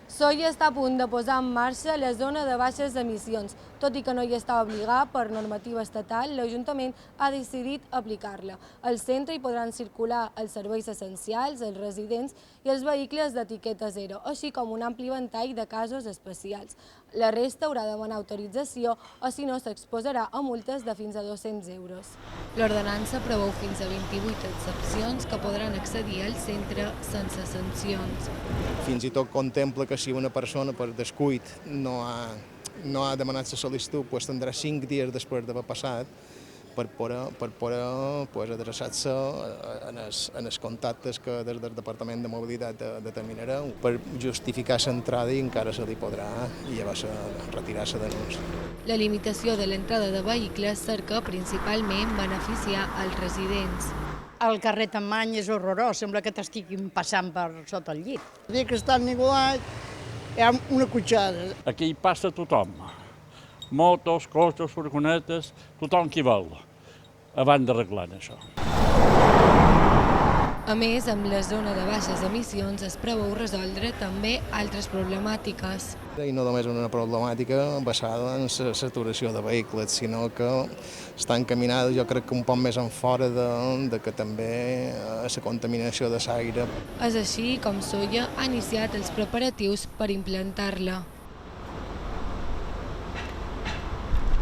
Sóller està a punt de posar en marxa la zona de baixes emissions. Tot i que no hi està obligat per normativa estatal, l'Ajuntament ha decidit aplicar-la. Al centre hi podran circular els serveis essencials, els residents i els vehicles d'etiqueta zero, així com un ampli ventall de casos especials. La resta haurà de demanar autorització o, si no, s'exposarà a multes de fins a 200 euros. L'ordenança preveu fins a 28 excepcions que podran accedir al centre sense sancions. Fins i tot contempla que si una persona per descuit no ha demanat la sol·licitud, tindrà 5 dies després d'haver passat per poder adreçar-se en els contactes que des del Departament de Mobilitat determinareu per justificar l'entrada i encara se li podrà retirar la denúncia. La limitació de l'entrada de vehicles cerca principalment beneficiar els residents. El carrer Tamany és horrorós, sembla que t'estiguin passant per sota el llit. El dia que està ennuvolat hi ha una cotxada. Aquí hi passa tothom, motos, cotxes, furgonetes, tothom qui vol, abans d'arreglar això. A més, amb la zona de baixes emissions es preveu resoldre també altres problemàtiques. I no només una problemàtica basada en la saturació de vehicles, sinó que està encaminada, jo crec que un poc més en fora de que també la contaminació de l'aire. És així com Sóller ha iniciat els preparatius per implantar-la.